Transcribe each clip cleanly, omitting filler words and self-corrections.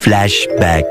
Flashback.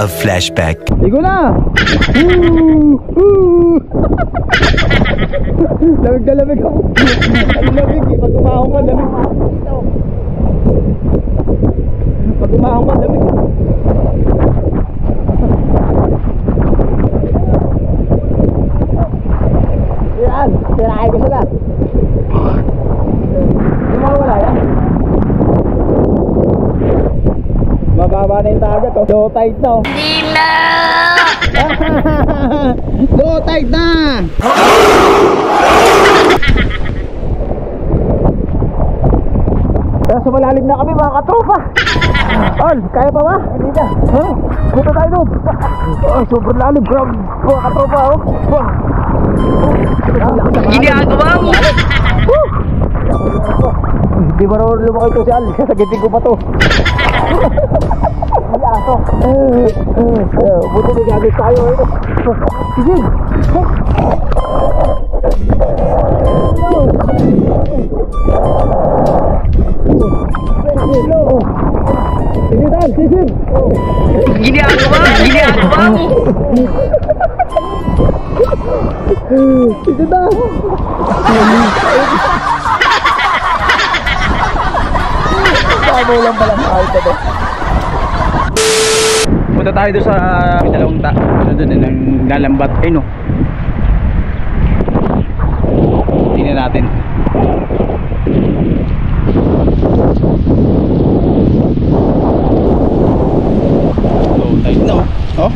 Of flashback. Igo na! Lamig na lamig ako. Ang lamig eh. Pag umahong ka, lamig. Pag umahong ka, lamig. Yan! Tirahin ko sila. Hindi mo wala yan. Mababa na yung tagat oh. Low tide na oh. Hindi na! Low tide na! Kaya malalim na kami mga katropa. Ol, kaya pa ba? Hindi na. Punta tayo doon. Sobrang lalim. Mga katropa oh. Ginagawa mo! Hindi ba naman lumakay ito si Al? Sagitin ko pa to. Ay aso. Buti may gagawin tayo ito. Sige. Sige Dan, sige. Ginagawa mo! Sige Dan. Tama lang pala kahit ito. Punta tayo doon sa dalawang doon ng lalambat. Ay no. Tingnan natin. Low tide no. Oh.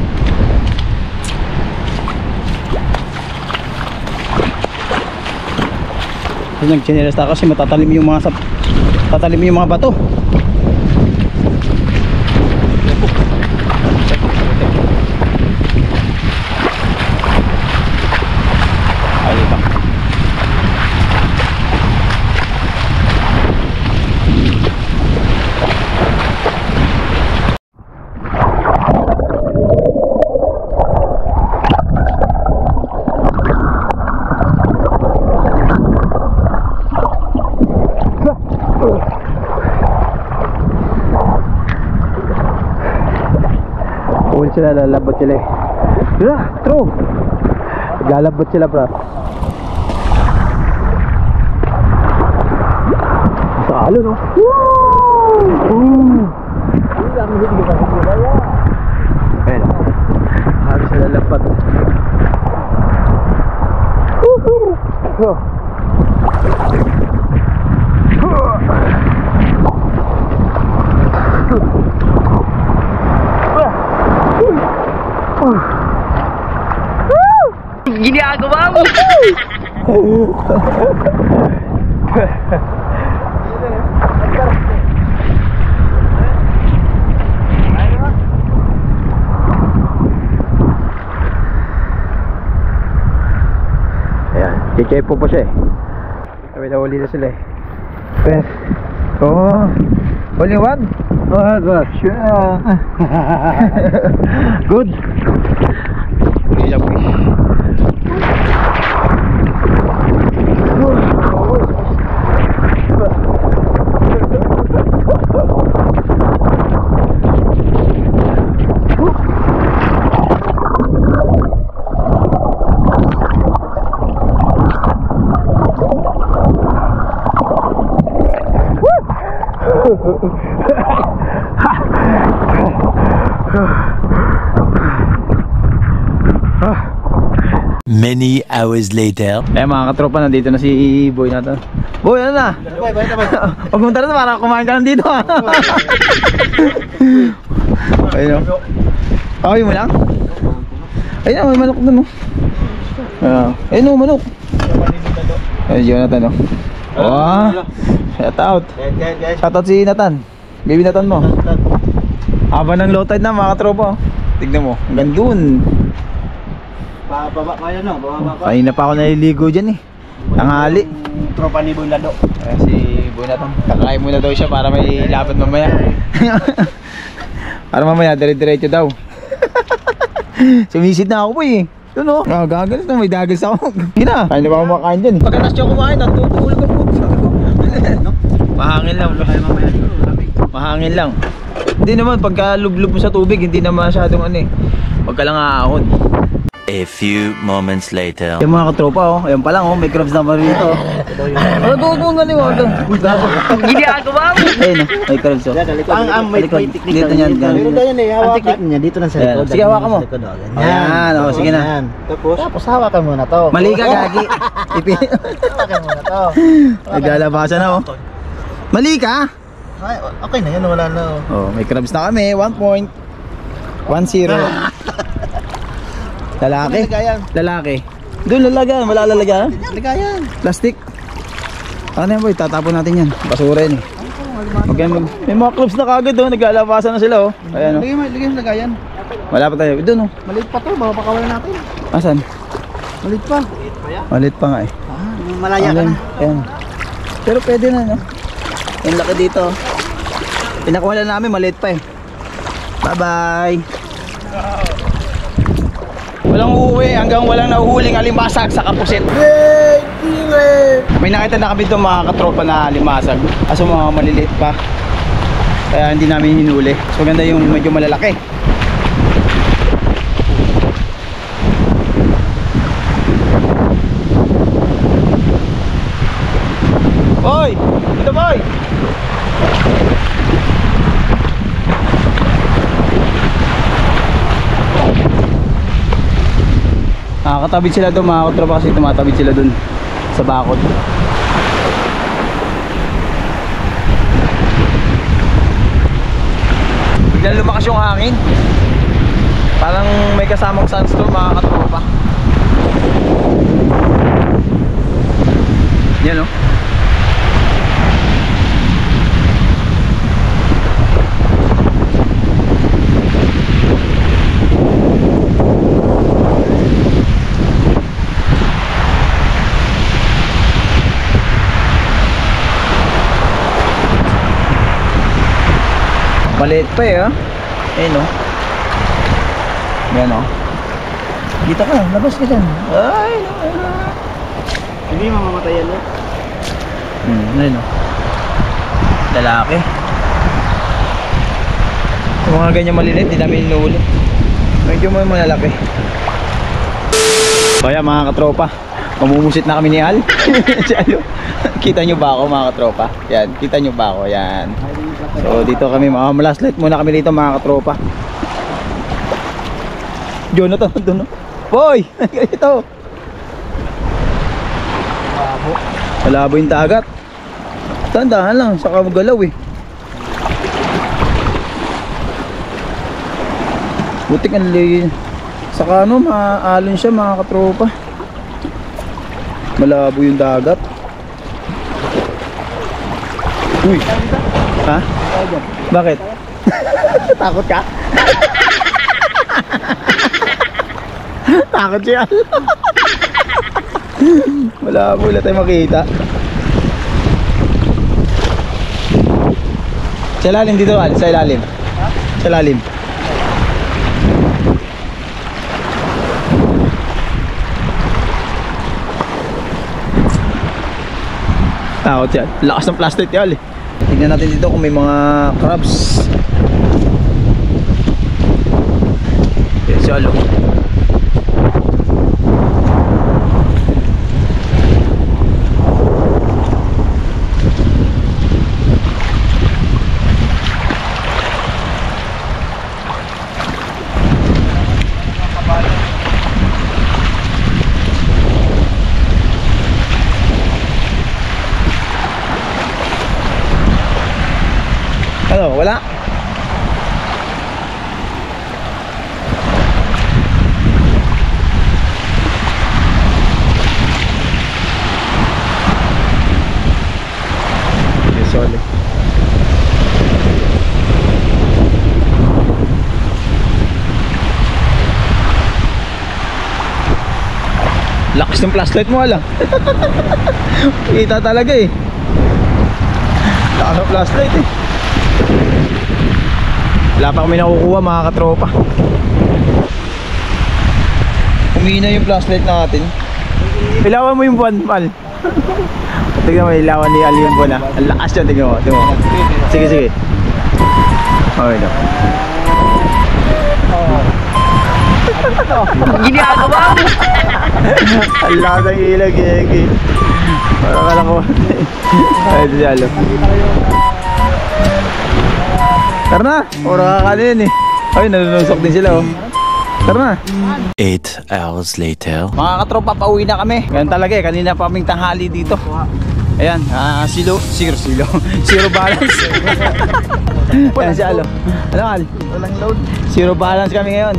Nagchinelas tayo kasi matatalim yung mga bato. Sila lalabot sila eh. True. Lalabot sila bro. Sa alo no. Ayan. Harus sila lalabot. Ginagawa mo! Ayan, kikepo po siya eh. Kami nahuli na sila eh. Oh, only one? Oh, sure. Good. Huli lang fish. Many hours later. Mga katropa, nandito na si Boy natin. Boy, ano na? Huwag mong tara na para kumain ka lang dito. Ayun o. Okay mo lang? Ayun o, may manok doon o. Ayun o, manok. Ayun, Jonathan o. Shout out. Shout out si Nathan. Baby Nathan mo. Haba ng low tide na mga katropa. Tignan mo, hanggang dun. Bababa kayo no, bababa pa. Kanina pa ako naliligo dyan eh. Tanghali. Tropa ni Boy Lado. Si Boy Nathan, kakain muna daw siya para may laban mamaya. Para mamaya dire-diretso daw. Sumisid na ako po eh. Doon o, gagalis na, may dagals ako. Hindi na, kain na pa ako makain dyan eh. Pagkatas siya kumain, natutulog ang puto. Mahangin lang. Mahangin lang. Hindi naman, pagka lublob mo sa tubig, hindi na masyadong ano eh. Pagka lang aahon. A few moments later. Yung mga katropa oh, ayan pa lang oh, may crabs naman rito. Go, galing oh. Ginagawa mo. Ayun oh, may crabs oh. May technique dito niyan. Meron daw yan eh, hawakan. Ang technique niya dito lang sa likod. Sige, hawakan mo. Ayan, oh, sige na. Tapos hawakan mo na to. Mali ka, gagi. Hawakan mo na to. Naglalabasa na oh. Mali ka? Ay, okay na yan, wala na. Oh, may crabs na kami, 1.10. Lalaki? Lalaki. Doon lalaga, wala lalaga. Ligayan. Plastic. Ano yan boy, tatapon natin yan. Basura yan eh. May mga clubs na kagad oh, naglalabasan na sila oh. Ayan oh. Ligay mo ligayan. Wala pa tayo, doon oh. Maliit pa to, baka pakawalan natin. Asan? Maliit pa. Malit pa nga eh. Malaya ka na. Ayan. Pero pwede na no. Ang laki dito. Pinakuha namin, maliit pa eh. Bye bye. Walang uuwi hanggang walang nahuhuling alimasag sa kapusit. May nakita na kami doon mga katropa na alimasag. Kaso mga maliliit pa. Kaya hindi namin hinuli. So ganda yung medyo malalaki. Boy! Dito boy! Nakakatabid sila doon mga katropa kasi tumatabid sila doon sa bakod. Biglang lumakas yung hangin. Parang may kasamang sandstorm mga katropa. Yan o. Maliit pa eh, oh. Ayun, oh. Yan, oh. Dito ka, labas ka dyan. Ay, Hindi mamamatay yan eh. Ayun, oh. Lalaki. Yung mga ganyan maliliit, di namin inuuli. Medyo may malalaki. Kaya mga katropa, mamumusit na kami ni Al. Kita nyo ba ako mga katropa? Yan, kita nyo ba ako? Yan. So dito kami, last light muna kami dito mga katropa. Jonathan, doon oh. Boy! Ito! Malabo yung dagat. Tandahan lang, saka magalaw eh. Butik ang lay. Saka ano, maalon siya mga katropa. Malabo yung dagat. Uy! Ha? Bakit? Takot ka? Takot siya. Malabo, wala tayo makita. Sa ilalim dito, sa ilalim. Sa ilalim. Takot siya. Lakas ng plastic yan eh. Tignan natin dito kung may mga crabs. Yan siya alo. solid. Lakas ng flashlight mo lang. Kita talaga eh. Lakas ng flashlight eh. Wala pa kami nakukuha mga katropa. Humina yung flashlight natin. Ilawan mo yung buwan, Mal. Tignan mo, ilawan ni Ali yung buwan ha. Ang lakas yan, tignan mo. Sige, sige. Okay na. Ginagawa mo. Ang lakas ng ilag, Gigi. Parang ka lang ko. Ay, di alo. Tara na, oras ka kanina eh. Ay, nanunusok din sila oh. Tara na. 8 hours later. Mga katropa, pauwi na kami. Ganun talaga eh, kanina pa kaming tanghali dito. Ayan, zero balance. Ayan si Alo. Alam Al? Walang load. Zero balance kami ngayon.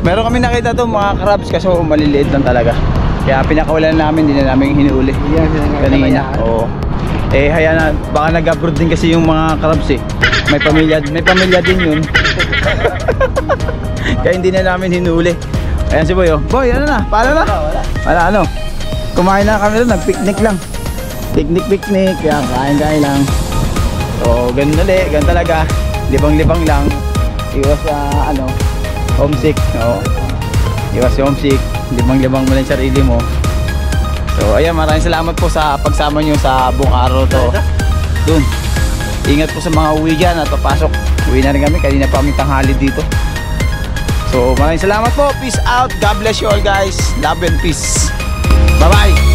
Meron kami nakita to mga crabs kaso maliliit lang talaga. Kaya pinakawalan namin, hindi na namin hinuli. Kanina. Oo. Eh haya na, baka nag-abroad din kasi yung mga crabs eh. May pamilya din yun. Kaya hindi na namin hinuli. Ayan si Boy oh. Boy, ano na? Paano na? Wala ano? Kumain na kami doon, nag-picnic lang. Picnic. Kaya kain lang. So, ganun ulit, ganun talaga. Libang-libang lang. Iwas sa homesick. Oo. Iwas sa homesick. Libang-libang mo lang yung sarili mo. So, ayan, maraming salamat po sa pagsama nyo sa buong araw to. Dun. Ingat po sa mga uwi dyan at papasok. Uwi na rin kami, kanina pa kami tanghali dito. So maraming salamat po. Peace out. God bless you all guys. Love and peace. Bye bye.